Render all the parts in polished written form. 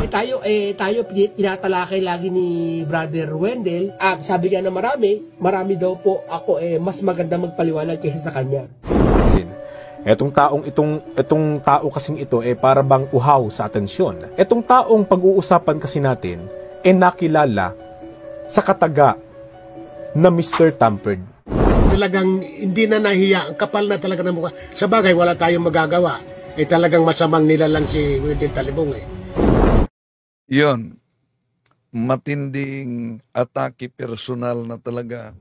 Tayo tinatalakay lagi ni Brother Wendell. Sabi nga na marami daw po ako mas maganda magpaliwanag kaysa sa kanya. Etong tao kasing ito para bang uhaw sa atensyon. Etong taong pag-uusapan kasi natin nakilala sa kataga na Mr. Tampered. Talagang hindi na nahiya, ang kapal na talaga ng mukha. Sa bagay, wala tayong magagawa. Talagang masamang nilalang si Wendell Talibong. Yun, matinding atake personal na talaga.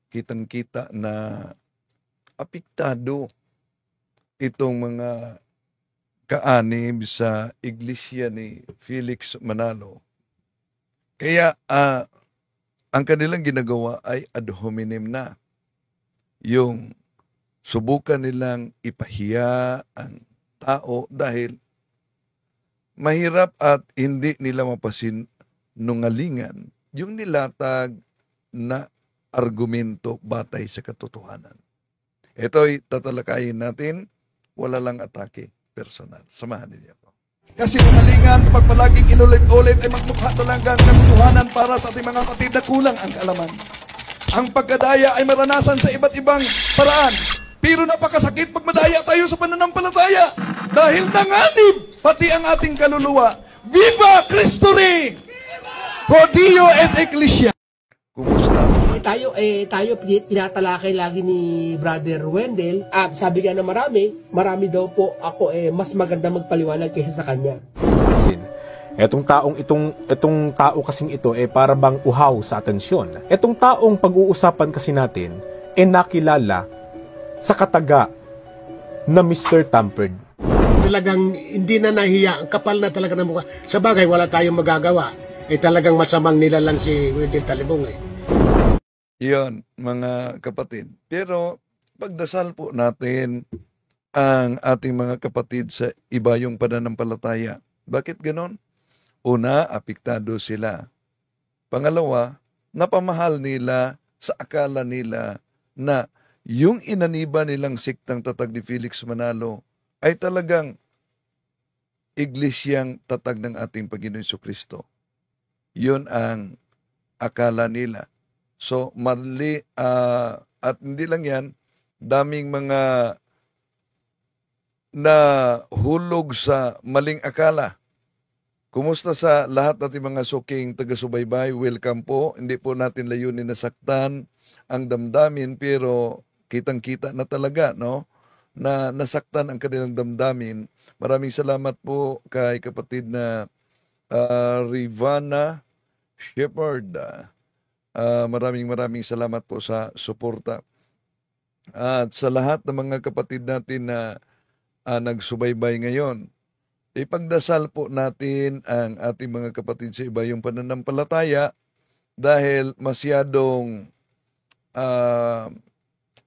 Kitang-kita na apektado itong mga kaanib sa iglesia ni Felix Manalo. Kaya ang kanilang ginagawa ay ad hominem na. Yung subukan nilang ipahiya ang tao dahil mahirap at hindi nila mapasinungalingan yung nilatag na argumento batay sa katotohanan. Ito'y tatalakayin natin, wala lang atake personal. Samahan niyo ako. Kasi umalingan, pag palaging inulit-ulit ay magmukha talagang katotohanan para sa ating mga kapatid na kulang ang kaalaman. Ang pagkadaya ay maranasan sa iba't ibang paraan. Pero napakasakit pag madaya tayo sa pananampalataya. Dahil nanganib pati ang ating kaluluwa. Viva Cristo Rey! Pro Dio et Ecclesia! Kumusta? Tayo tinatalakay lagi ni Brother Wendell. Sabi nga na marami daw po ako mas maganda magpaliwanag kaysa sa kanya. Etong tao kasing ito para bang uhaw sa atensyon. Etong taong pag-uusapan kasi natin nakilala sa kataga na Mr. Tampered. Talagang hindi na nahiya, ang kapal na talaga ng mukha. Sa bagay, wala tayong magagawa. Talagang masamang nilalang si Wendell Talibong. Iyon, mga kapatid. Pero pagdasal po natin ang ating mga kapatid sa iba yung pananampalataya. Bakit ganon? Una, apektado sila. Pangalawa, napamahal nila sa akala nila na yung inaniba nilang siktang tatag ni Felix Manalo ay talagang iglesyang tatag ng ating Panginoon Jesucristo. Yun ang akala nila. So, mali, at hindi lang yan, daming mga nahulog sa maling akala. Kumusta sa lahat natin mga suking taga-subaybay? Welcome po. Hindi po natin layunin na saktan ang damdamin, pero kitang-kita na talaga, no? Na nasaktan ang kanilang damdamin. Maraming salamat po kay kapatid na Rivana Shepherd. Maraming salamat po sa suporta. At sa lahat ng mga kapatid natin na nagsubaybay ngayon, ipagdasal po natin ang ating mga kapatid sa iba yung pananampalataya dahil masyadong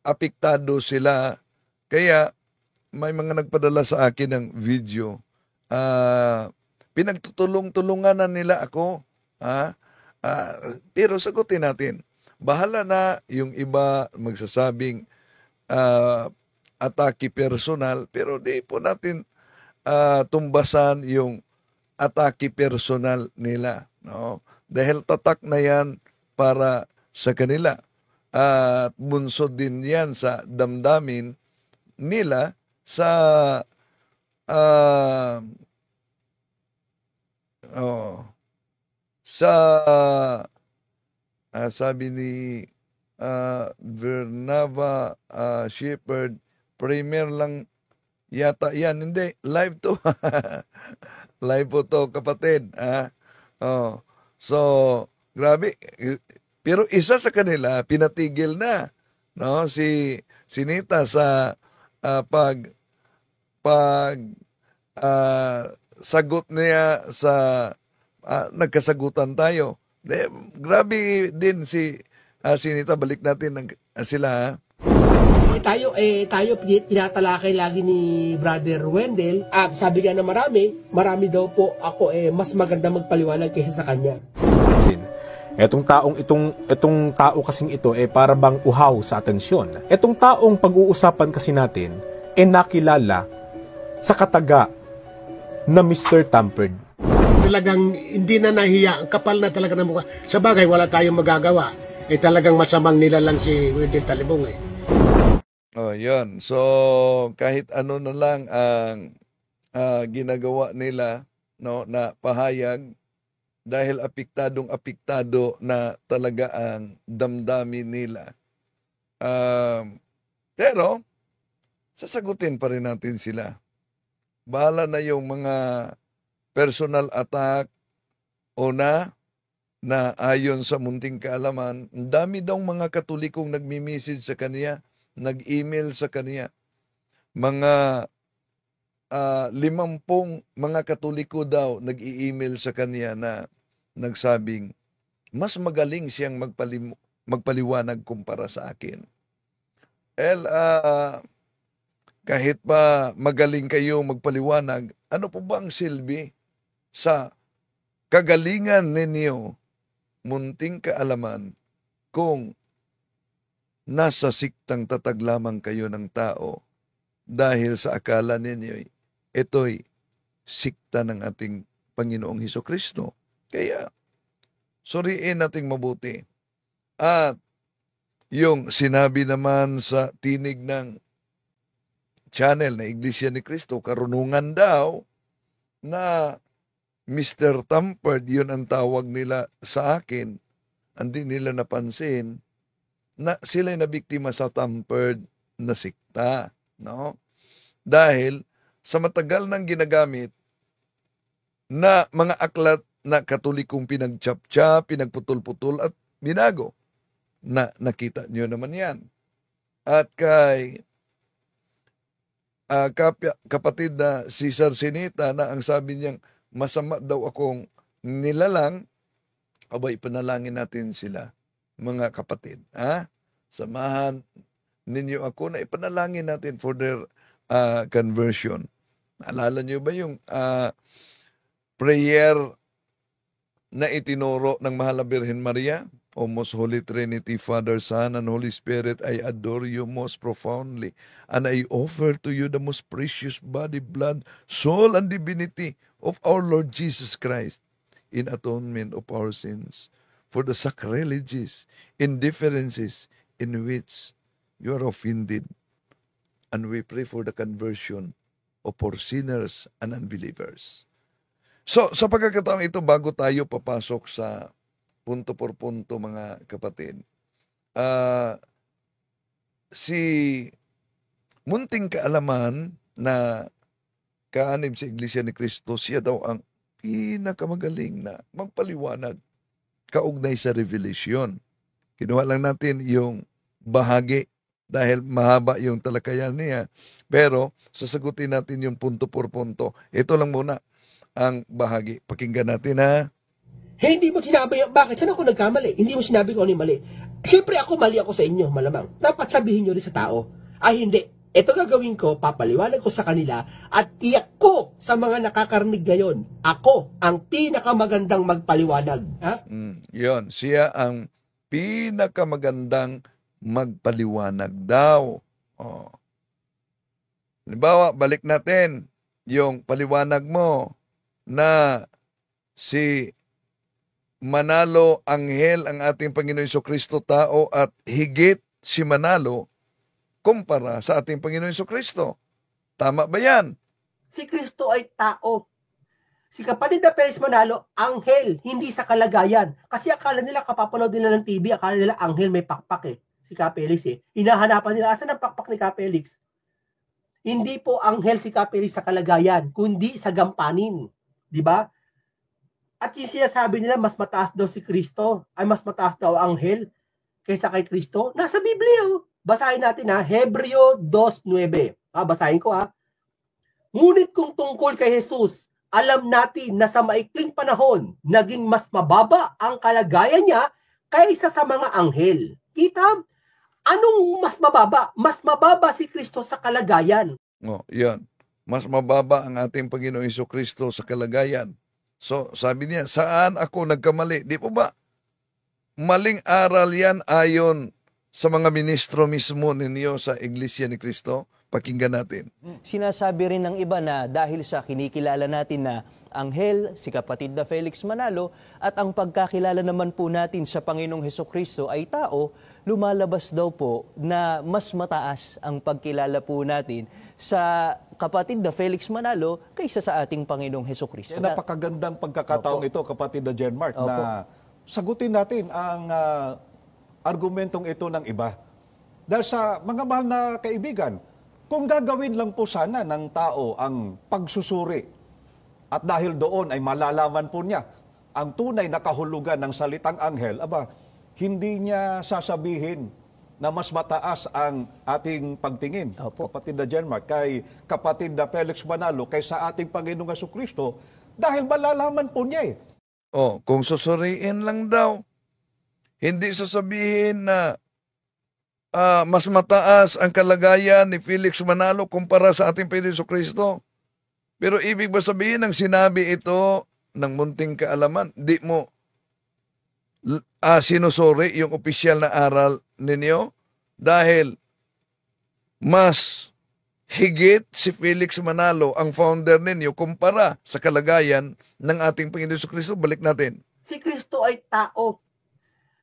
apektado sila. Kaya may mga nagpadala sa akin ng video. Pinagtutulong-tulungan na nila ako. Pero sagutin natin. Bahala na yung iba magsasabing atake personal, pero di po natin tumbasan yung atake personal nila. No? Dahil tatak na yan para sa kanila. At bunsod din yan sa damdamin nila sa sabi ni Vernava Shepherd, premier lang yata yan. Hindi, live to. Live po to, kapatid. So, grabe. Pero isa sa kanila, pinatigil na. No? Si Nita sa sagot niya sa nagkasagutan tayo. Grabe din si Nita. Balik natin sila. Tayo tinatalakay lagi ni Brother Wendell. Sabi nga na marami daw po ako mas maganda magpaliwanag kaysa sa kanya. Etong tao kasing ito para bang uhaw sa atensyon. Etong taong pag-uusapan kasi natin nakilala sa kataga na Mr. Tampered. Talagang hindi na nahiya, ang kapal na talaga ng mukha. Sa bagay, wala tayong magagawa. Talagang masamang nila lang si Wendell Talibong Oh, yun. So, kahit ano na lang ang ginagawa nila, no, na pahayag, dahil apektado na talaga ang damdamin nila. Pero, sasagutin pa rin natin sila. Bahala na yung mga personal attack o na ayon sa munting kaalaman, ang dami daw mga Katolikong nagmi-message sa kanya, nag-email sa kanya. Mga 50 mga Katoliko daw nag-i-email sa kanya na nagsabing, mas magaling siyang magpaliwanag kumpara sa akin. Kahit pa magaling kayo magpaliwanag, ano po ba ang silbi sa kagalingan ninyo, munting kaalaman, kung nasa siktang tatag lamang kayo ng tao dahil sa akala ninyo, ito'y sikta ng ating Panginoong Hesukristo. Kaya, suriin nating mabuti. At yung sinabi naman sa tinig ng channel na Iglesia ni Cristo, karunungan daw na Mr. Tampered, yun ang tawag nila sa akin. Hindi nila napansin na sila'y nabiktima sa tampered na sikta. No? Dahil sa matagal nang ginagamit na mga aklat na Katolikong pinagtsaptsa, pinagputol-putol at binago. Na nakita nyo naman yan. At kay kapatid na Cesar Sinita na ang sabi niyang masama daw akong nilalang, abay, panalangin natin sila, mga kapatid. Samahan ninyo ako na ipanalangin natin for their conversion. Naalala niyo ba yung prayer na itinuro ng Mahal na Birhen Maria? O most Holy Trinity, Father, Son, and Holy Spirit, I adore you most profoundly, and I offer to you the most precious body, blood, soul, and divinity of our Lord Jesus Christ in atonement of our sins, for the sacrileges, indifferences in which you are offended, and we pray for the conversion of our sinners and unbelievers. So, sa pagkakataong ito, bago tayo papasok sa punto por punto, mga kapatid, si munting kaalaman na kaanib sa Iglesia ni Cristo, siya daw ang pinakamagaling na magpaliwanag kaugnay sa revelation. Kinuha lang natin yung bahagi dahil mahaba yung talakayan niya, pero sasagutin natin yung punto por punto. Ito lang muna ang bahagi. Pakinggan natin, ha? Hindi mo sinabi, bakit? Saan ako nagkamali? Hindi mo sinabi ko ano yung mali. Siyempre ako, mali ako sa inyo, malamang. Dapat sabihin nyo rin sa tao, ay hindi, ito gagawin ko, papaliwanag ko sa kanila, at tiyak ko sa mga nakakarinig ngayon, ako ang pinakamagandang magpaliwanag. Ha? Yun, siya ang pinakamagandang magpaliwanag daw. Halimbawa, balik natin yung paliwanag mo na si Manalo Anghel ang ating Panginoon Jesucristo tao at higit si Manalo kumpara sa ating Panginoon Jesucristo. Tama ba yan? Si Kristo ay tao. Si kapatid na Pelis Manalo, anghel, hindi sa kalagayan. Kasi akala nila, kapapanood nila ng TV, akala nila anghel may pakpak si Kapelis Hinahanapan nila, asan ang pakpak ni Kapelis? Hindi po anghel si Kapelis sa kalagayan, kundi sa gampanin. Di ba? At yung sinasabi nila, mas mataas daw si Kristo, ay mas mataas daw anghel kaysa kay Kristo. Nasa Biblia, Basahin natin, Hebreo 2:9. Basahin ko, Ngunit kung tungkol kay Jesus, alam natin na sa maikling panahon, naging mas mababa ang kalagayan niya kaysa sa mga anghel. Kita? Anong mas mababa? Mas mababa si Kristo sa kalagayan. Yan. Mas mababa ang ating Panginoong Jesucristo sa kalagayan. So, sabi niya, saan ako nagkamali? Di po ba? Maling aral yan ayon sa mga ministro mismo ninyo sa Iglesia ni Cristo. Pakinggan natin. Sinasabi rin ng iba na dahil sa kinikilala natin na anghel, si kapatid na Felix Manalo, at ang pagkakilala naman po natin sa Panginoong Hesukristo ay tao, lumalabas daw po na mas mataas ang pagkilala po natin sa kapatid na Felix Manalo kaysa sa ating Panginoong Hesukristo. Kaya napakagandang pagkakataong ito, kapatid na Jenmark, na sagutin natin ang argumentong ito ng iba. Dahil sa mga mahal na kaibigan, kung gagawin lang po sana ng tao ang pagsusuri, at dahil doon ay malalaman po niya ang tunay na kahulugan ng salitang anghel, hindi niya sasabihin na mas mataas ang ating pagtingin, kapatid na Jenmark, kay kapatid na Felix Manalo, kaysa ating Panginoong Jesucristo, dahil malalaman po niya eh. Kung susuriin lang daw, hindi sasabihin na mas mataas ang kalagayan ni Felix Manalo kumpara sa ating Panginoon Jesucristo. Pero ibig ba sabihin ng sinabi ito ng munting kaalaman, di mo sinusuri yung opisyal na aral ninyo? Dahil mas higit si Felix Manalo ang founder ninyo kumpara sa kalagayan ng ating Panginoon Jesucristo. Balik natin. Si Kristo ay tao.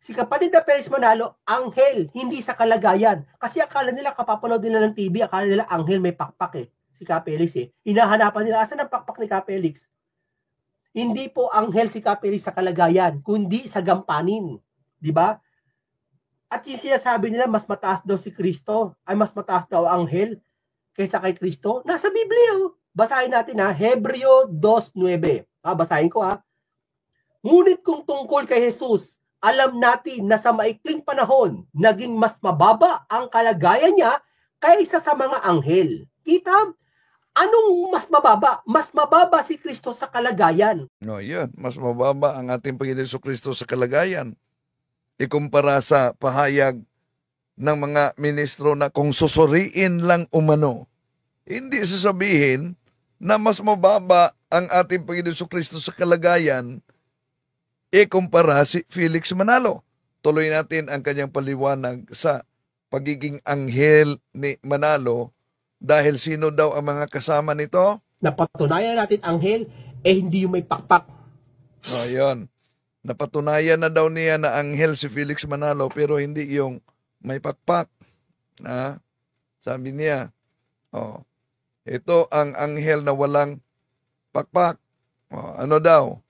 Si kapatid na Felix Manalo, anghel, hindi sa kalagayan. Kasi akala nila, kapapanood nila ng TV, akala nila anghel may pakpak eh. Si Felix eh. Hinahanapan nila, asan ang pakpak ni Felix? Hindi po anghel si Felix sa kalagayan, kundi sa gampanin. Di ba? At yung sinasabi nila, mas mataas daw si Kristo, ay mas mataas daw anghel kaysa kay Kristo. Nasa Biblia oh. Basahin natin ha, Hebreo 2:9. Basahin ko ha. Ngunit kung tungkol kay Jesus, alam natin na sa maikling panahon, naging mas mababa ang kalagayan niya kaysa sa mga anghel. Kita? Anong mas mababa? Mas mababa si Kristo sa kalagayan. Yan. Mas mababa ang ating Panginoon Jesucristo sa kalagayan. Ikumpara sa pahayag ng mga ministro na kung susuriin lang umano, hindi sasabihin na mas mababa ang ating Panginoon Jesucristo sa kalagayan kumpara si Felix Manalo. Tuloy natin ang kanyang paliwanag sa pagiging anghel ni Manalo dahil sino daw ang mga kasama nito? Napatunayan natin anghel, hindi yung may pakpak. Yun. Napatunayan na daw niya na anghel si Felix Manalo pero hindi yung may pakpak. Sabi niya, ito ang anghel na walang pakpak. Ano daw?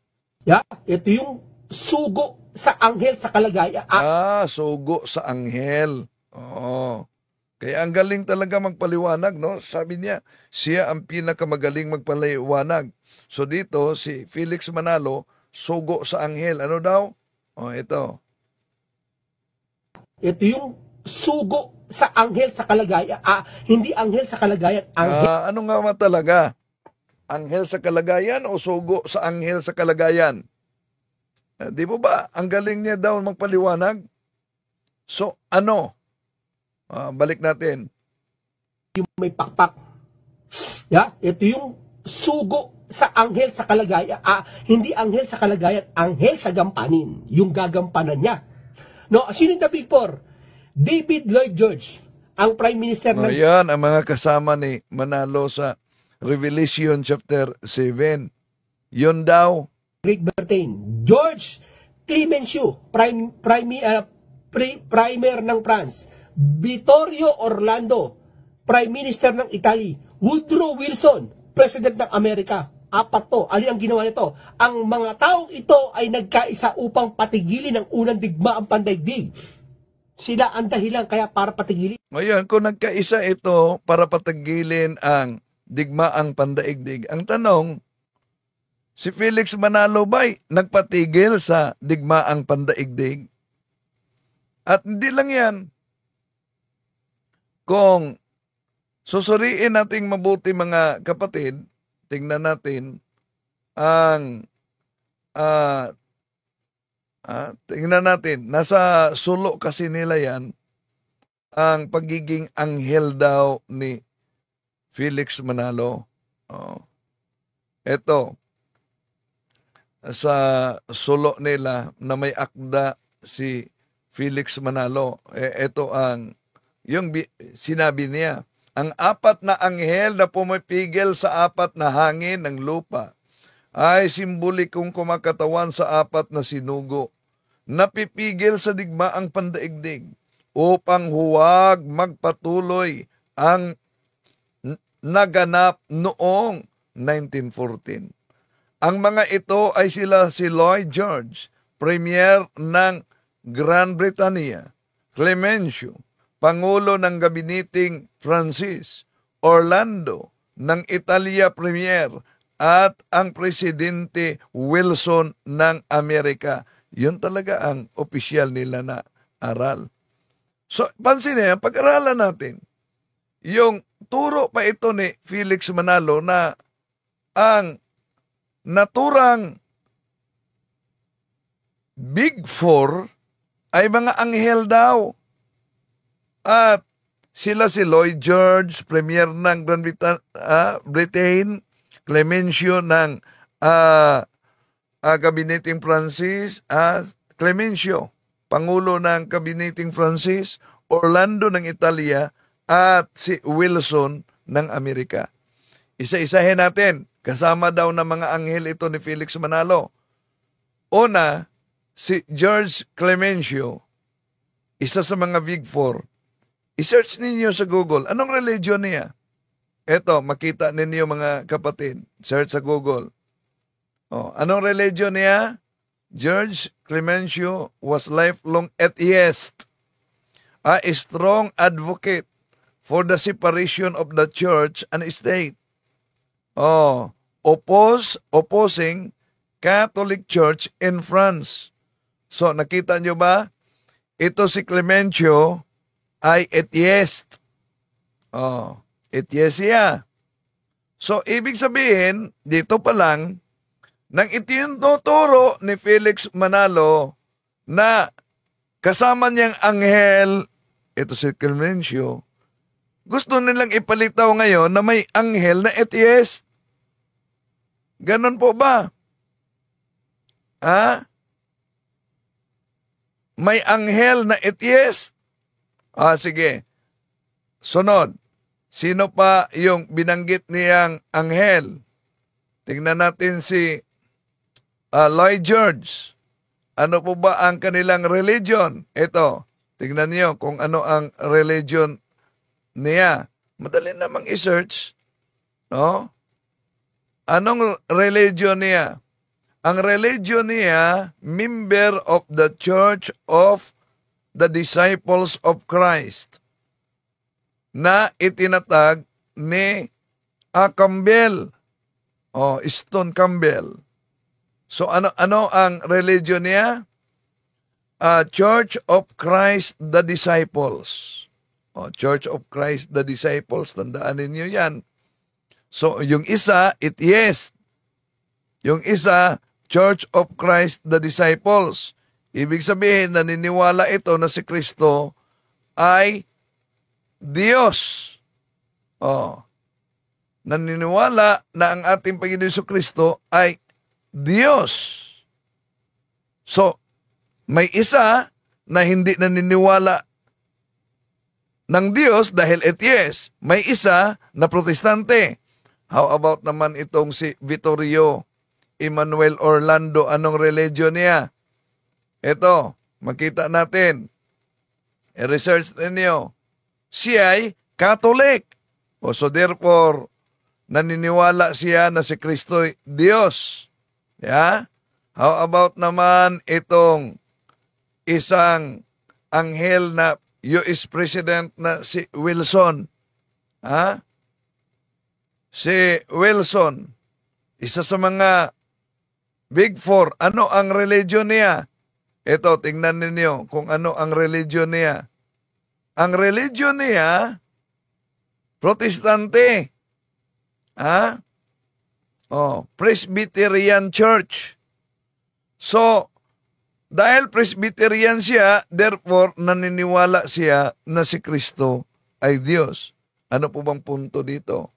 Ito yung sugo sa anghel sa kalagayan. Sugo sa anghel. Kaya ang galing talaga magpaliwanag, no? Sabi niya, siya ang pinakamagaling magpaliwanag. So dito, si Felix Manalo, sugo sa anghel. Ano daw? Ito. Ito yung sugo sa anghel sa kalagayan. Hindi anghel sa kalagayan. Anghel. Ano nga talaga? Anghel sa kalagayan o sugo sa anghel sa kalagayan? Di mo ba? Ang galing niya daw magpaliwanag. So, ano? Balik natin. Yung may pakpak. Ito yung sugo sa anghel sa kalagayan. Hindi anghel sa kalagayan, anghel sa gampanin. Yung gagampanan niya. No, sino yung the big four? David Lloyd George, ang Prime Minister ng... Yan, ang mga kasama ni Manalo sa Revelation chapter 7. Yun daw. Great Britain. George Clemenceau, Primer ng France. Vittorio Orlando, Prime Minister ng Italy. Woodrow Wilson, President ng Amerika. 4 to. Alin ang ginawa nito? Ang mga taong ito ay nagkaisa upang patigilin ang unang digmaang pandaigdig. Sila ang dahilan kaya para patigilin. Ngayon, kung nagkaisa ito para patigilin ang digmaang pandaigdig, ang tanong, si Felix Manalo ba'y nagpatigil sa digmaang pandaigdig? At hindi lang yan. Kung susuriin nating mabuti mga kapatid, tingnan natin ang tingnan natin, nasa sulo kasi nila yan ang pagiging anghel daw ni Felix Manalo. Ito, sa sulo nila na may akda si Felix Manalo. Ito ang yung sinabi niya. ang apat na anghel na pumipigil sa apat na hangin ng lupa ay simbolikong kumakatawan sa apat na sinugo, napipigil sa digmaang pandaigdig upang huwag magpatuloy ang naganap noong 1914. Ang mga ito ay sila si Lloyd George, Premier ng Gran Britanya, Clemenceau, Pangulo ng Gabineting Francis, Orlando ng Italia Premier, at ang Presidente Wilson ng Amerika. Yun talaga ang opisyal nila na aral. So, pansin niyo, pag-aralan natin, yung turo pa ito ni Felix Manalo na ang naturang Big Four ay mga anghel daw. At sila si Lloyd George, Premier ng Britain, Clemenceau ng Gabineting Francis, Clemenceau, Pangulo ng Gabineting Francis, Orlando ng Italia, at si Wilson ng Amerika. Isa-isahin natin, kasama daw ng mga anghel ito ni Felix Manalo. Una, si George Clemenceau, isa sa mga Big Four. I-search ninyo sa Google, anong religion niya? Eto, makita ninyo mga kapatid. Search sa Google. Anong religion niya? George Clemenceau was lifelong atheist, a strong advocate for the separation of the church and state. Opposing Catholic Church in France. So, nakita nyo ba? Ito si Clemenceau ay atheist. Atheist siya. So, ibig sabihin, dito pa lang, nang itinuturo ni Felix Manalo na kasama niyang anghel, ito si Clemenceau, gusto nilang ipalitaw ngayon na may anghel na atheist. Ganon po ba? May anghel na atheist? Sige. Sunod. Sino pa yung binanggit niyang anghel? Tingnan natin si Lloyd George. Ano po ba ang kanilang religion? Ito, tingnan niyo kung ano ang religion niya. Madali namang i-search. No? Anong religion niya? Ang religion niya, member of the Church of the Disciples of Christ, na itinatag ni Campbell, Stone Campbell. So ano ang religion niya? Church of Christ the Disciples. Church of Christ the Disciples, tandaan ninyo yan. So yung isa, atheist. Yung isa, Church of Christ the Disciples. Ibig sabihin, naniniwala ito na si Kristo ay Diyos. Naniniwala na ang ating Panginoon Jesucristo ay Diyos. So, may isa na hindi naniniwala ng Diyos dahil atheist. May isa na protestante. How about naman itong si Vittorio Emmanuel Orlando? Anong religion niya? Ito, makita natin. I-research ninyo. Siya ay Catholic. So therefore, naniniwala siya na si Kristo ay Diyos. Yeah? How about naman itong isang anghel na US President na si Wilson? Si Wilson, isa sa mga Big Four. Ano ang religion niya? Ito, tingnan ninyo kung ano ang religion niya. Ang religion niya, Protestante. Presbyterian Church. So, dahil Presbyterian siya, therefore, naniniwala siya na si Kristo ay Diyos. Ano po bang punto dito?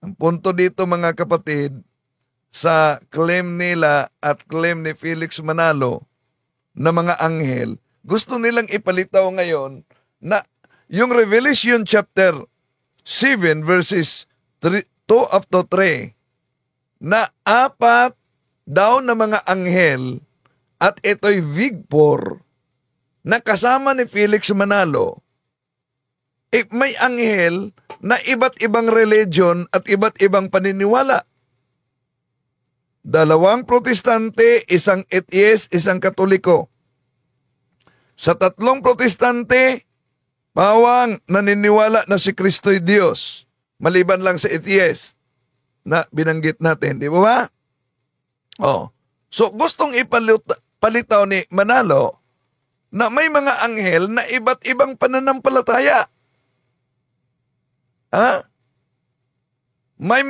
Ang punto dito, mga kapatid, sa claim nila at claim ni Felix Manalo na mga anghel, gusto nilang ipalitaw ngayon na yung Revelation chapter 7 verses 2 up to 3 na 4 daw na mga anghel at ito'y vigpor na kasama ni Felix Manalo. May anghel na iba't ibang religion at iba't ibang paniniwala. 2 protestante, 1 atheist, 1 katoliko. Sa 3 protestante, pawang naniniwala na si Kristo'y Diyos, maliban lang sa atheist na binanggit natin, di ba? So gustong palitaw ni Manalo na may mga anghel na iba't ibang pananampalataya. May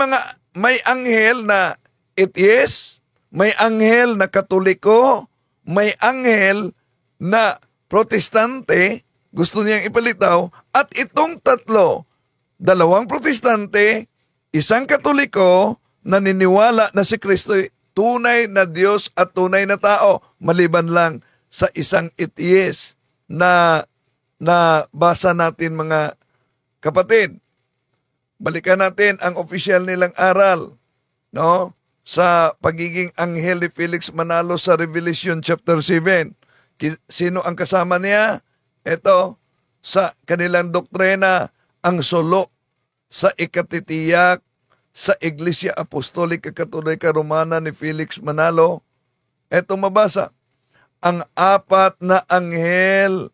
anghel na atheist, may anghel na katoliko, may anghel na protestante, gusto niyang ipalitaw, at itong 3, 2 protestante, 1 katoliko, naniniwala na si Kristo tunay na Diyos at tunay na tao, maliban lang sa 1 atheist na basa natin, mga kapatid. Balikan natin ang opisyal nilang aral, no? Sa pagiging anghel ni Felix Manalo sa Revelation chapter 7. Sino ang kasama niya? Ito, sa kanilang doktrina, ang solo sa ikatitiyak sa Iglesia Apostolika Katolika Romana ni Felix Manalo. Ito mabasa, ang 4 na anghel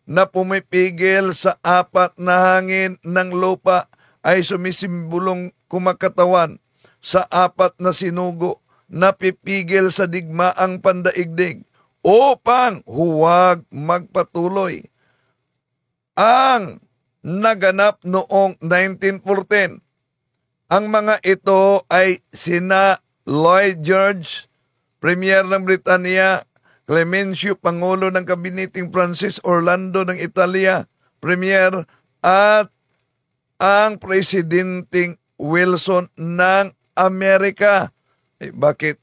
na pumipigil sa 4 na hangin ng lupa ay sumisimbulong kumakatawan sa 4 na sinugo na pipigil sa digmaang pandaigdig upang huwag magpatuloy. Ang naganap noong 1914. Ang mga ito ay sina Lloyd George, Premier ng Britanya, Clemenceau, Pangulo ng Kabiniting Francis Orlando ng Italia, Premier, at ang Presidenting Wilson ng Amerika. Bakit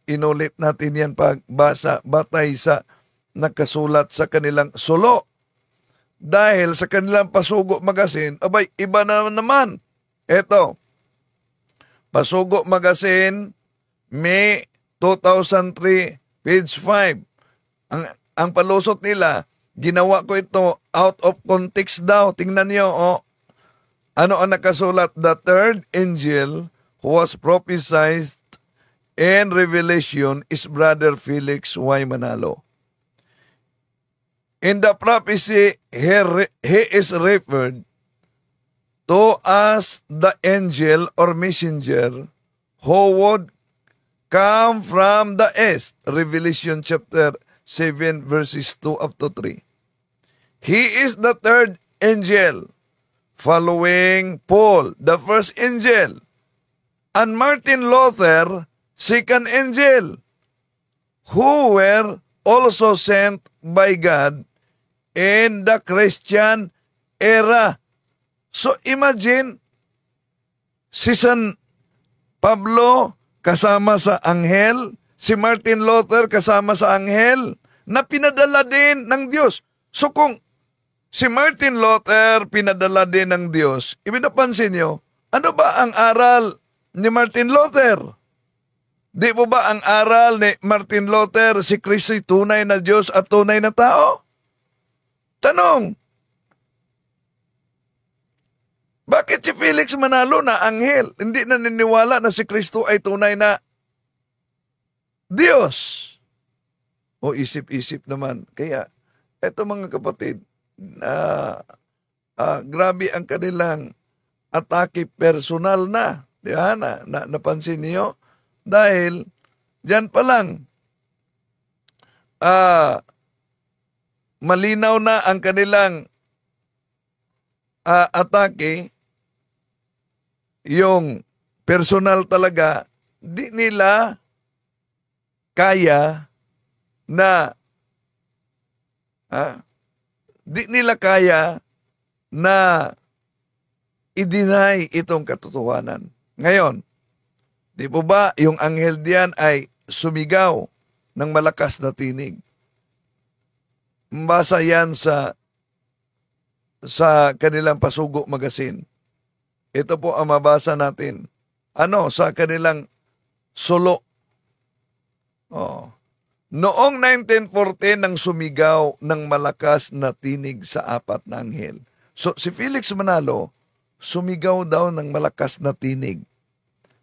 inulit natin yan pagbasa batay sa nakasulat sa kanilang sulo? Dahil sa kanilang Pasugo Magazine, abay, iba na naman. Eto, Pasugo Magazine, May 2003, page 5. Ang palusot nila, ginawa ko ito out of context daw. Tingnan niyo, ano ang nakasulat? The third angel who was prophesied in Revelation is Brother Felix Y. Manalo. In the prophecy, he is referred to as the angel or messenger who would come from the east. Revelation chapter 7 verses 2 up to 3. He is the third angel, following Paul, the first angel, and Martin Luther, second angel, who were also sent by God in the Christian era. So imagine, si San Pablo kasama sa anghel, si Martin Luther kasama sa anghel, na pinadala din ng Diyos. So kung si Martin Luther pinadala din ng Diyos, ibinapansin nyo, ano ba ang aral ni Martin Luther? Di mo ba ang aral ni Martin Luther, si Kristo'y tunay na Diyos at tunay na tao? Tanong, bakit si Felix Manalo na anghel, hindi naniniwala na si Kristo ay tunay na Diyos? O isip-isip naman. Kaya, eto mga kapatid, grabe ang kanilang atake personal na. Di ba? Napansin niyo? Dahil, dyan pa lang, malinaw na ang kanilang atake. Yung personal talaga, di nila kaya na i-deny itong katotohanan. Ngayon, di po ba yung anghel diyan ay sumigaw ng malakas na tinig? Basa yan sa kanilang Pasugo Magazine. Ito po ang mabasa natin. Sa kanilang sulo. Oh. Noong 1914 nang sumigaw ng malakas na tinig sa apat na anghel. So si Felix Manalo, sumigaw daw ng malakas na tinig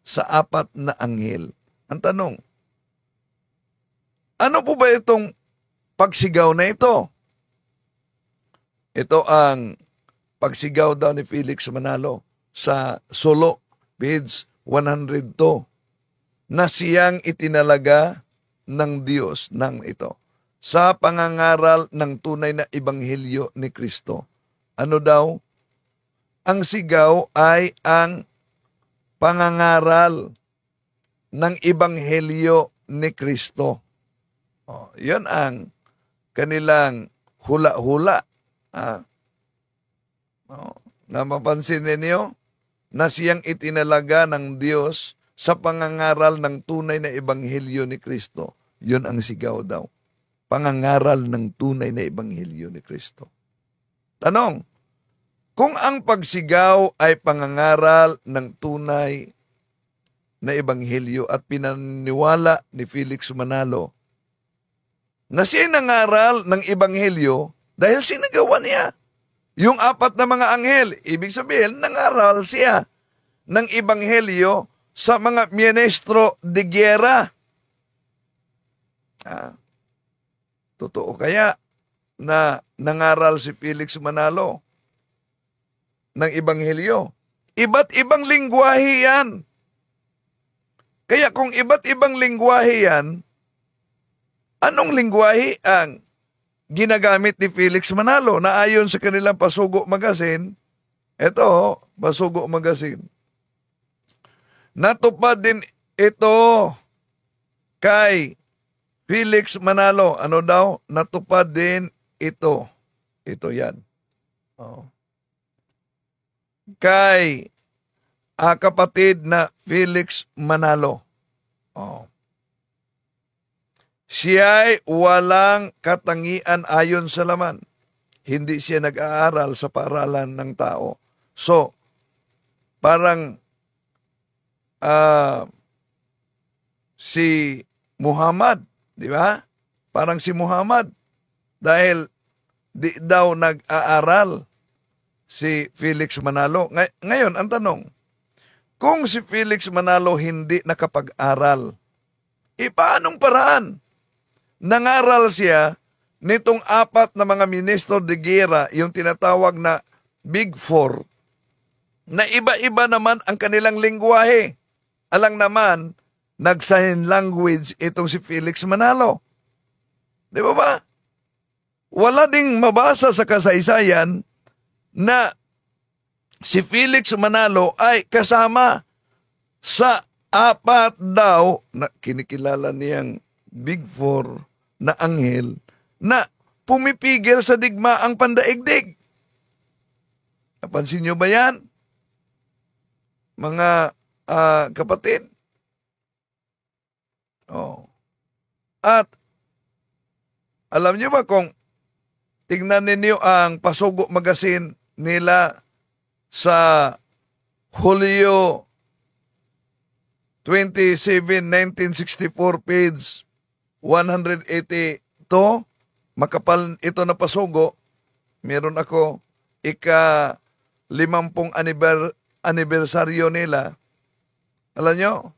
sa apat na anghel. Ang tanong, ano po ba itong pagsigaw na ito? Ito ang pagsigaw daw ni Felix Manalo sa Solo, page 102, na siyang itinalaga ng Diyos ng ito sa pangangaral ng tunay na ebanghelyo ni Kristo. Ano daw? Ang sigaw ay ang pangangaral ng ebanghelyo ni Kristo. Yun ang kanilang hula-hula. Napapansin ninyo na siyang itinalaga ng Diyos sa pangangaral ng tunay na ebanghelyo ni Kristo. Yun ang sigaw daw. Pangangaral ng tunay na ebanghelyo ni Kristo. Tanong, kung ang pagsigaw ay pangangaral ng tunay na ebanghelyo at pinaniwala ni Felix Manalo na siya nangaral ng ebanghelyo dahil sinagawa niya yung apat na mga anghel, ibig sabihin nangaral siya ng ebanghelyo sa mga ministro de guerra. Totoo kaya na nangaral si Felix Manalo ng ebanghelyo? Iba't ibang lingwahe yan. Kaya kung iba't ibang lingwahe yan, anong lingwahe ang ginagamit ni Felix Manalo na ayon sa kanilang Pasugo Magazine? Ito, Pasugo Magazine. Natupad din ito kay Felix Manalo. Ano daw? Natupad din ito. Ito yan. Kay kapatid na Felix Manalo. Siya'y walang katangian ayon sa laman. Hindi siya nag-aaral sa paaralan ng tao. So, parang si Muhammad, di ba? Parang si Muhammad. Dahil di daw nag-aaral si Felix Manalo. Ngayon, ang tanong, kung si Felix Manalo hindi nakapag-aral, paanong paraan? Nangaral siya nitong apat na mga ministro de guerra, yung tinatawag na Big Four, na iba-iba naman ang kanilang lingwahe. Alang naman, nag-sign language itong si Felix Manalo. Di ba ba? Wala ding mabasa sa kasaysayan na si Felix Manalo ay kasama sa apat daw na kinikilala niyang Big Four na anghel na pumipigil sa digmaang pandaigdig. Napansin niyo ba yan? Mga kapatid. At alam niyo ba kung tignan ninyo ang Pasugo Magazine nila sa Hulyo 27, 1964, page 182, makapal ito na pasugo. Meron ako ika-50 anibersaryo nila. Alam nyo,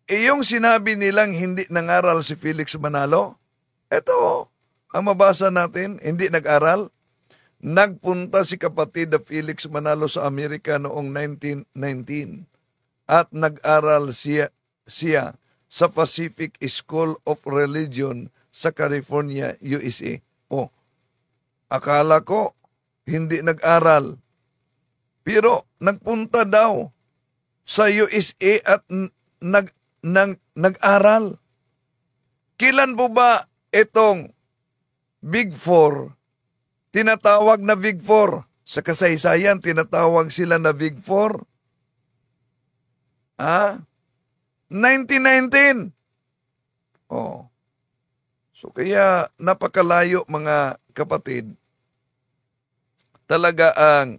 iyong sinabi nilang hindi nangaral si Felix Manalo, ito ang mabasa natin, hindi nag-aral. Nagpunta si kapatid na Felix Manalo sa Amerika noong 1919 at nag-aral siya sa Pacific School of Religion sa California, USA. Akala ko hindi nag-aral. Pero nagpunta daw sa USA at nag-aral. Kailan po ba itong Big Four, tinatawag na Big Four? Sa kasaysayan, tinatawag sila na Big Four. 1919. So kaya napakalayo mga kapatid. Talaga ang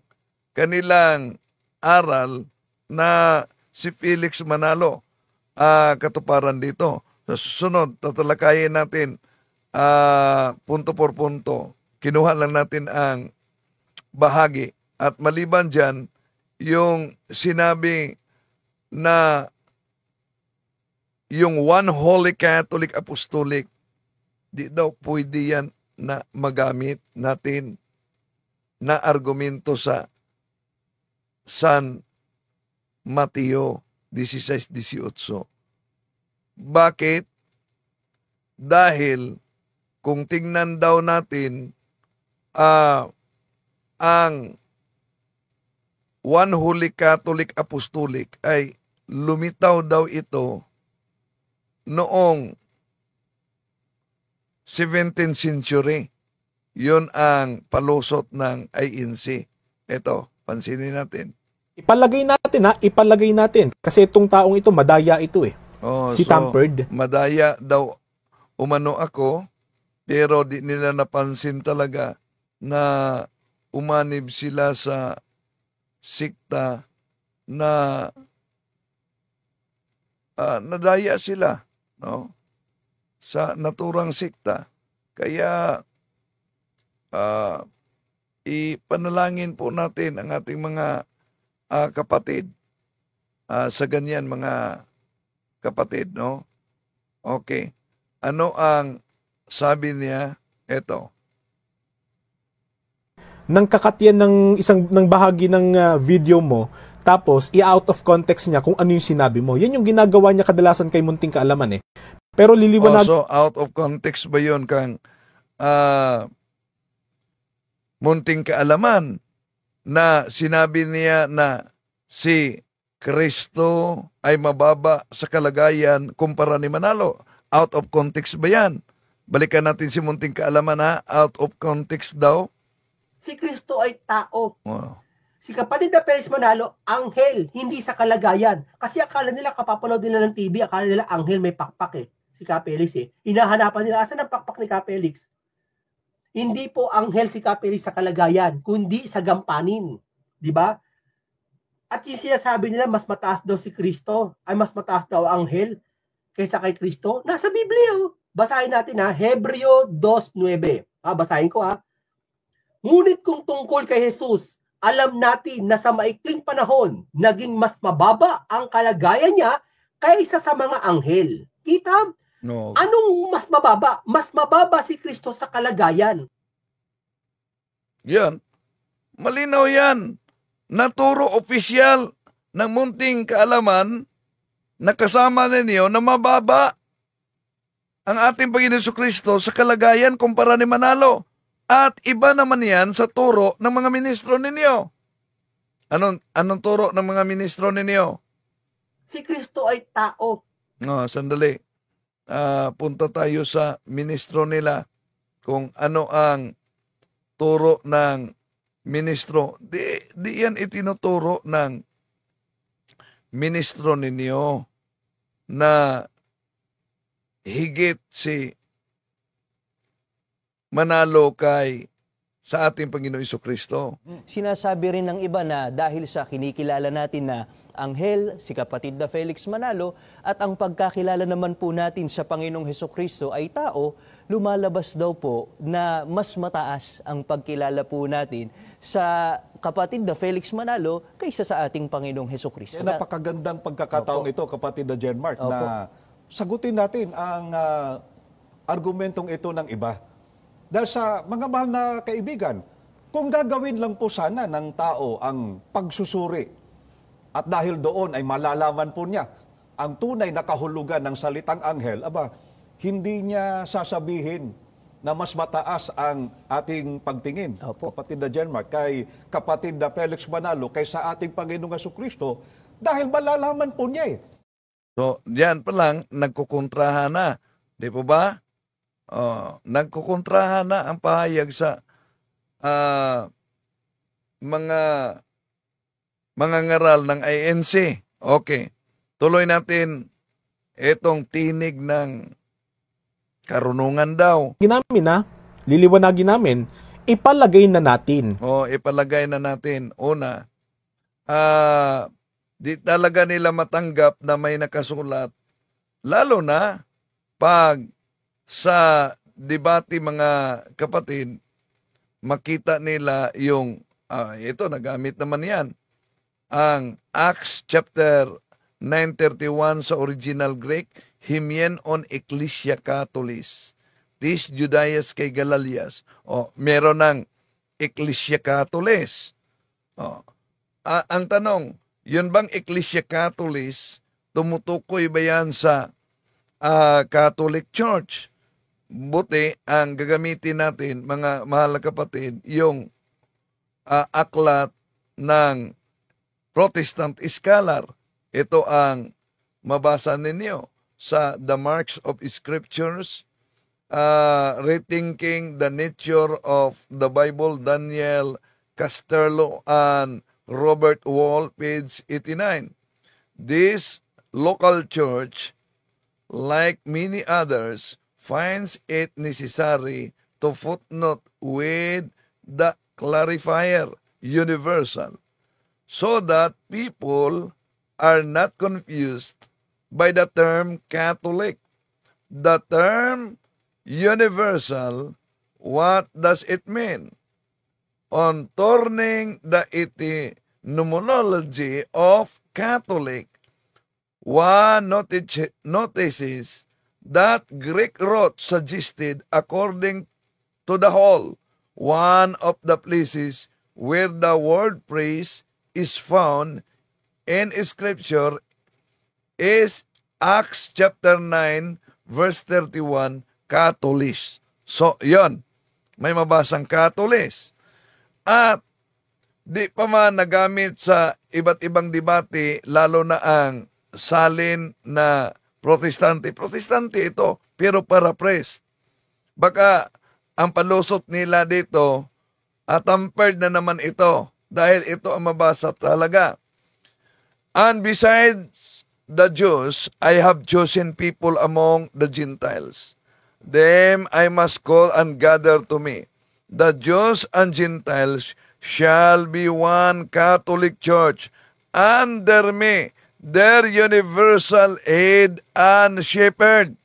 kanilang aral na si Felix Manalo katuparan dito. Sa susunod, tatalakayin natin punto por punto. Kinuha lang natin ang bahagi. At maliban dyan, yung sinabi na yung One Holy Catholic Apostolic, di daw pwede yan na magamit natin na argumento sa San Mateo 16:18. Bakit? Dahil kung tingnan daw natin ang One Holy Catholic Apostolic ay lumitaw daw ito noong 17th century. Yun ang palusot ng INC. Ito, pansinin natin. Ipalagay natin. Kasi itong taong ito, madaya ito eh. Si Tamperd. Madaya daw umano ako, pero di nila napansin talaga na umanib sila sa sikta na nadaya sila, no? Sa naturang sikta. Kaya ipanalangin po natin ang ating mga kapatid sa ganyan mga kapatid, no? Okay. Ano ang sabi niya? Ito. Nang kakatyan ng bahagi ng video mo, tapos i-out of context niya kung ano yung sinabi mo. Yan yung ginagawa niya kadalasan kay Munting Kaalaman eh. Pero liliwanag... So, out of context ba yun kang Munting Kaalaman na sinabi niya na si Kristo ay mababa sa kalagayan kumpara ni Manalo? Out of context ba yan? Balikan natin si Munting Kaalaman ha. Out of context daw. Si Kristo ay tao. Wow. Si kapatid na Felix Manalo, anghel, hindi sa kalagayan. Kasi akala nila kapapanood nila ng TV, akala nila anghel may pakpak eh. Si Kapelis eh. Hinahanapan nila, asan ang pakpak ni Kapelis? Hindi po anghel si Kapelis sa kalagayan, kundi sa gampanin. Di ba? At yung sinasabi nila, mas mataas daw si Kristo, ay mas mataas daw anghel kaysa kay Kristo. Nasa Biblia oh. Basahin natin ha, Hebreo 2:9. Basahin ko ha. Ngunit kung tungkol kay Jesus, alam natin na sa maikling panahon, naging mas mababa ang kalagayan niya kaysa sa mga anghel. Kita? No. Anong mas mababa? Mas mababa si Kristo sa kalagayan. Yan. Malinaw yan. Naturo opisyal ng Munting Kaalaman na kasama ninyo na mababa ang ating Panginoon Jesucristo sa kalagayan kumpara ni Manalo. At iba naman yan sa turo ng mga ministro ninyo. Anong turo ng mga ministro ninyo? Si Kristo ay tao. Sandali. Punta tayo sa ministro nila kung ano ang turo ng ministro. Di yan itinuturo ng ministro ninyo na higit si Manalo kay sa ating Panginoon Jesucristo. Sinasabi rin ng iba na dahil sa kinikilala natin na anghel, si kapatid na Felix Manalo, at ang pagkakilala naman po natin sa Panginoong Jesucristo ay tao, lumalabas daw po na mas mataas ang pagkilala po natin sa kapatid na Felix Manalo kaysa sa ating Panginoong Jesucristo. Napakagandang pagkakataong ito, kapatid na Jenmark, na sagutin natin ang argumentong ito ng iba. Dahil sa mga mahal na kaibigan, kung gagawin lang po sana ng tao ang pagsusuri, at dahil doon ay malalaman po niya ang tunay na kahulugan ng salitang anghel, hindi niya sasabihin na mas mataas ang ating pagtingin, kapatid na Jenmark, kay kapatid na Felix Manalo, kaysa ating Panginoong Jesucristo, dahil malalaman po niya eh. So, diyan pa lang, nagkukontrahan na. Di po ba? Nagkukontrahan na ang pahayag sa mga ngaral ng INC. Okay. Tuloy natin itong tinig ng karunungan daw. Liliwanagin namin, ipalagay na natin. Ipalagay na natin. Una, di talaga nila matanggap na may nakasulat, lalo na pag sa debate, mga kapatid, makita nila yung, ito, nagamit naman yan, ang Acts chapter 9:31 sa original Greek, Hymien on Ecclesia Catholis, tis Judaias kay Galalias. Meron ng Ecclesia Catholis. Ang tanong, yun bang Ecclesia Catholis, tumutukoy ba yan sa Catholic Church? Buti, ang gagamitin natin, mga mahal na kapatid, yung aklat ng Protestant Scholar. Ito ang mabasa ninyo sa The Marks of Scriptures, Rethinking the Nature of the Bible, Daniel Casterlo and Robert Wall, page 89. This local church, like many others, finds it necessary to footnote with the clarifier universal so that people are not confused by the term Catholic. The term universal, what does it mean? On turning the etymology of Catholic, one notices that Greek root suggested, according to the whole, one of the places where the word praise is found in Scripture is Acts chapter 9 verse 31, Catholis. So, yon, may mabasang Catholis. At di pa man nagamit sa iba't ibang debate, lalo na ang salin na Protestante. Protestante ito, pero paraphrased. Baka ang palusot nila dito, tampered na naman ito, dahil ito ang mabasa talaga. And besides the Jews, I have chosen people among the Gentiles. Them I must call and gather to me. The Jews and Gentiles shall be one Catholic Church under me, their universal aid and shepherd.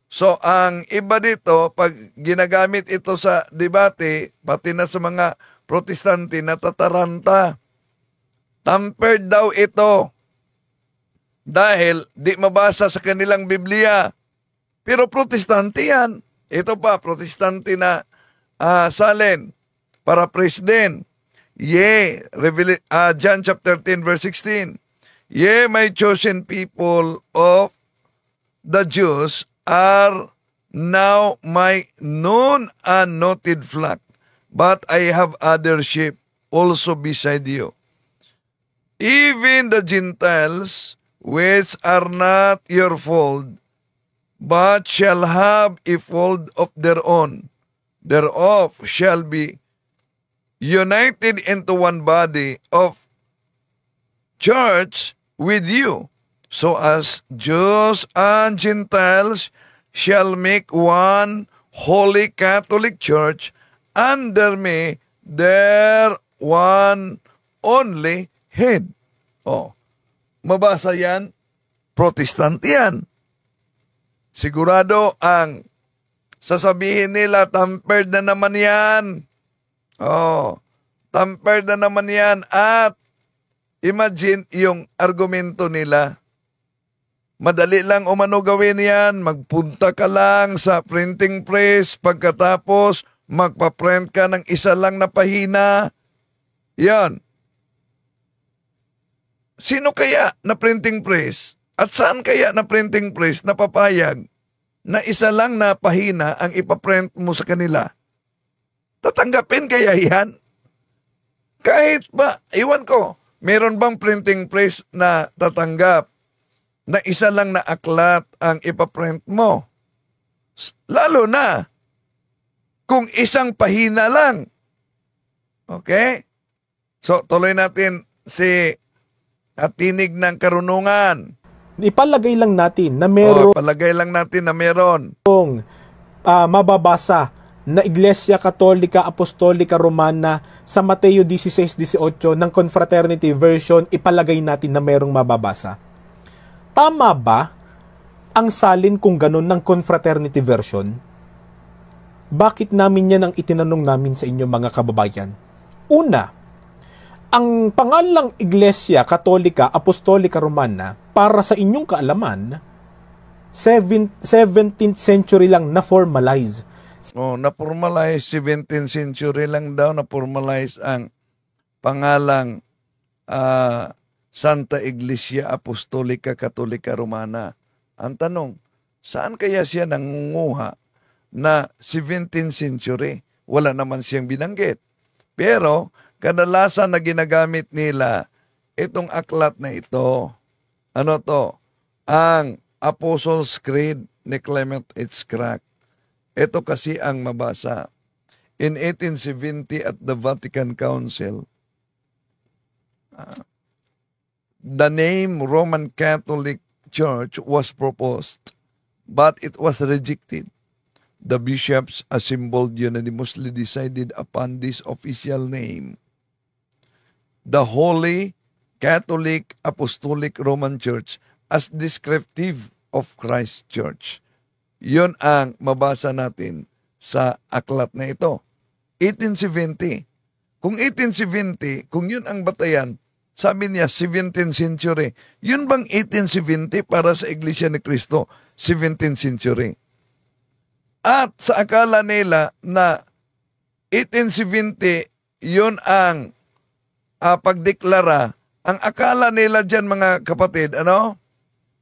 So, ang iba dito, pag ginagamit ito sa debate, pati na sa mga Protestante, natataranta. Tampered daw ito dahil di mabasa sa kanilang Biblia. Pero Protestante yan. Ito pa, Protestante na salin, paraphrase din. John chapter 10 verse 16. Ye, my chosen people of the Jews are now my known and noted flock, but I have other sheep also beside you. Even the Gentiles, which are not your fold, but shall have a fold of their own, thereof shall be united into one body of church with you, so as Jews and Gentiles shall make one holy Catholic Church under me, their one only head. Mabasa yan, Protestant yan. Sigurado ang sasabihin nila, tampered na naman yan. Tampered na naman yan. At imagine yung argumento nila. Madali lang umano gawin yan. Magpunta ka lang sa printing press. Pagkatapos, magpa-print ka ng isa lang na pahina. Yan. Sino kaya na printing press? At saan kaya na printing press na papayag na isa lang na pahina ang ipaprint mo sa kanila? Tatanggapin kaya yan? Kahit ba, iwan ko, meron bang printing press na tatanggap na isa lang na aklat ang ipaprint mo? Lalo na kung isang pahina lang. Okay? So, tuloy natin si Tinig ng Karunungan. Ipalagay lang natin na meron palagay lang natin na meron mababasa na Iglesia Katolika Apostolika Romana sa Mateo 16:18 ng Confraternity Version, ipalagay natin na merong mababasa. Tama ba ang salin kung ganun ng Confraternity Version? Bakit namin yan ang itinanong namin sa inyo mga kababayan? Una, ang pangalang Iglesia Katolika Apostolika Romana, para sa inyong kaalaman, 17th century lang na-formalize. Na-formalize, 17th century lang daw na-formalize ang pangalang Santa Iglesia Apostolica Katolika Romana. Ang tanong, saan kaya siya nangunguha na 17th century? Wala naman siyang binanggit. Pero, kadalasan na ginagamit nila itong aklat na ito. Ano to? Ang Apostles' Creed ni Clement H. Crack. Ito kasi ang mabasa. In 1870 at the Vatican Council, the name Roman Catholic Church was proposed, but it was rejected. The bishops assembled unanimously decided upon this official name, the Holy Catholic Apostolic Roman Church, as descriptive of Christ Church. Yun ang mabasa natin sa aklat na ito. 1870. Kung 1870, kung yun ang batayan, sabi niya 17th century. Yun bang 1870 para sa Iglesia ni Cristo? 17th century. At sa akala nila na 1870, yun ang pagdeklara. Ang akala nila dyan mga kapatid,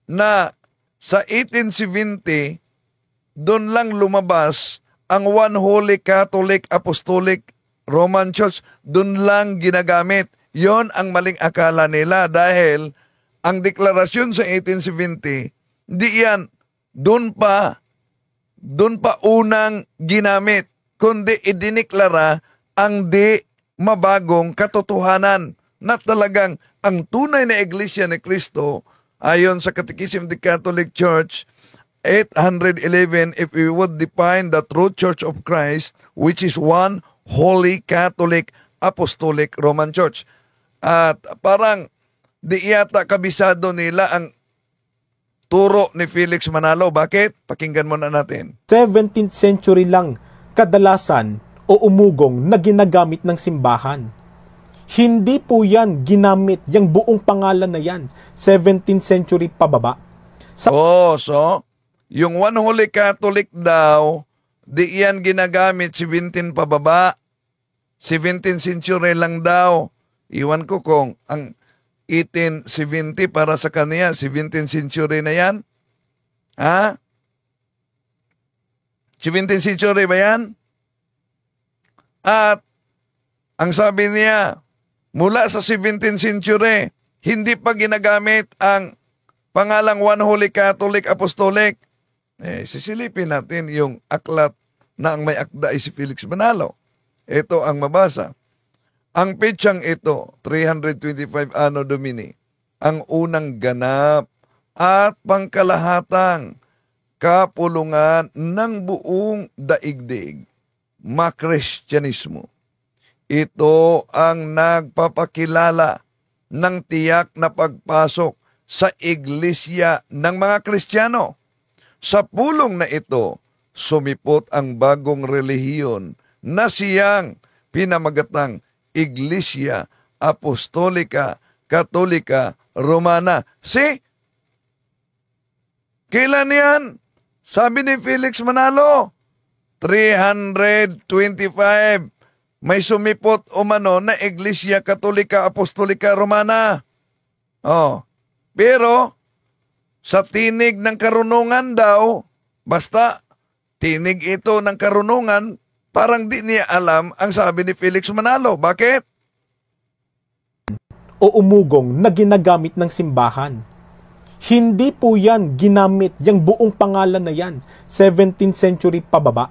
na sa 1870, doon lang lumabas ang One Holy Catholic Apostolic Roman Church. Doon lang ginagamit. Yon ang maling akala nila dahil ang deklarasyon sa 1870, di yan, doon pa unang ginamit, kundi idineklara ang di mabagong katotohanan na talagang ang tunay na Iglesia ni Cristo, ayon sa Catechism of the Catholic Church, 811, if we would define the true Church of Christ, which is one Holy Catholic Apostolic Roman Church. At parang di yata kabisado nila ang turo ni Felix Manalo. Bakit? Pakinggan muna natin. 17th century lang kadalasan o umugong na ginagamit ng simbahan. Hindi po yan ginamit, yung buong pangalan na yan, 17th century pababa. So, yung One Holy Catholic daw, di yan ginagamit 17 pababa. 17th century lang daw. Iwan ko kung ang 1870 para sa kanya, 17th century na yan. 17th century ba yan? At ang sabi niya, mula sa 17th century, hindi pa ginagamit ang pangalang One Holy Catholic Apostolic. Sisilipin natin yung aklat na ang may akda ay si Felix Manalo. Ito ang mabasa. Ang petsang ito, 325 Anno Domini, ang unang ganap at pangkalahatang kapulungan ng buong daigdig, makristyanismo. Ito ang nagpapakilala ng tiyak na pagpasok sa iglesia ng mga Kristiyano. Sa pulong na ito, sumipot ang bagong relihiyon na siyang pinamagatang Iglesia Apostolica Katolika Romana. Kailan yan? Sabi ni Felix Manalo, 325. May sumipot umano na Iglesia Katolika Apostolica Romana. Pero sa tinig ng karunungan daw, basta tinig ito ng karunungan, parang di niya alam ang sabi ni Felix Manalo. Bakit? O umugong na ginagamit ng simbahan. Hindi po yan ginamit, yung buong pangalan na yan, 17th century pababa.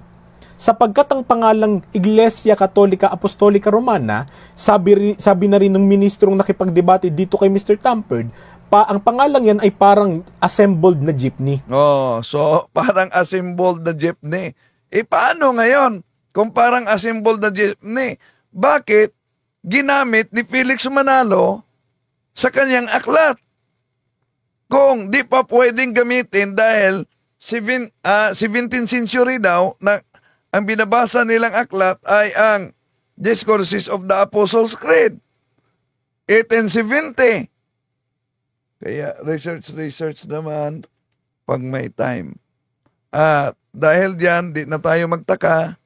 Sapagkat ang pangalang Iglesia Katolika Apostolica Romana, sabi na rin ng ministrong nakipagdebate dito kay Mr. Tamperd, ang pangalang yan ay parang assembled na jeepney. So parang assembled na jeepney. Paano ngayon? kung parang assembled na jeepney. Bakit ginamit ni Felix Manalo sa kanyang aklat? Kung di pa pwedeng gamitin dahil 17th century daw na ang binabasa nilang aklat ay ang Discourses of the Apostles' Creed, 1870. Kaya research naman pag may time. At dahil diyan, di na tayo magtaka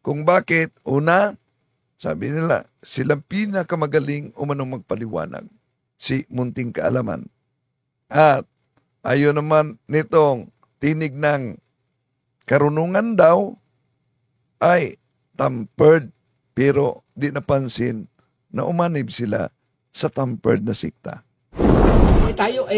kung bakit, una, sabi nila, silang pinakamagaling umanong magpaliwanag, si Munting Kaalaman. At ayon naman nitong tinig ng karunungan daw ay tampered, pero di napansin na umanib sila sa tampered na sikta. Tayo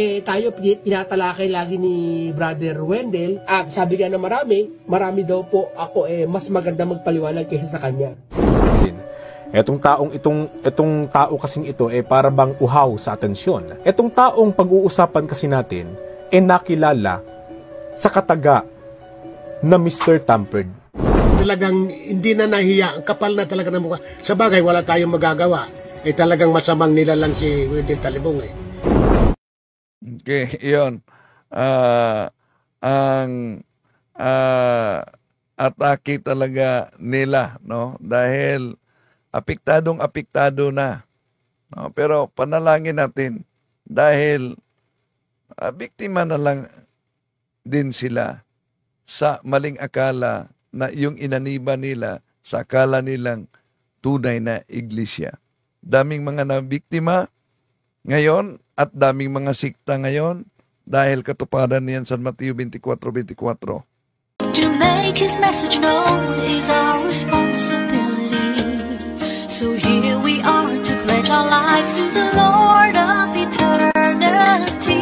tinatalakay lagi ni Brother Wendell. Sabi nga na marami daw po ako mas maganda magpaliwanag kaysa sa kanya. Etong tao kasing ito para bang uhaw sa atensyon. Etong taong pag-uusapan kasi natin nakilala sa kataga na Mr. Tampered. Talagang hindi na nahiya, ang kapal na talaga ng mukha. Sa bagay, wala tayong magagawa. Talagang masamang nila lang si Wendell Talibong Okay, iyon. Ang atake talaga nila, no? Dahil apektado na. No? Pero panalangin natin dahil biktima na lang din sila sa maling akala na yung inaniba nila sa akala nilang tunay na iglesia. Daming mga nabiktima ngayon at daming mga sikta ngayon dahil katuparan niyan sa Mateo 24:24. To make His message known is our responsibility. So here we are to pledge our lives to the Lord of eternity.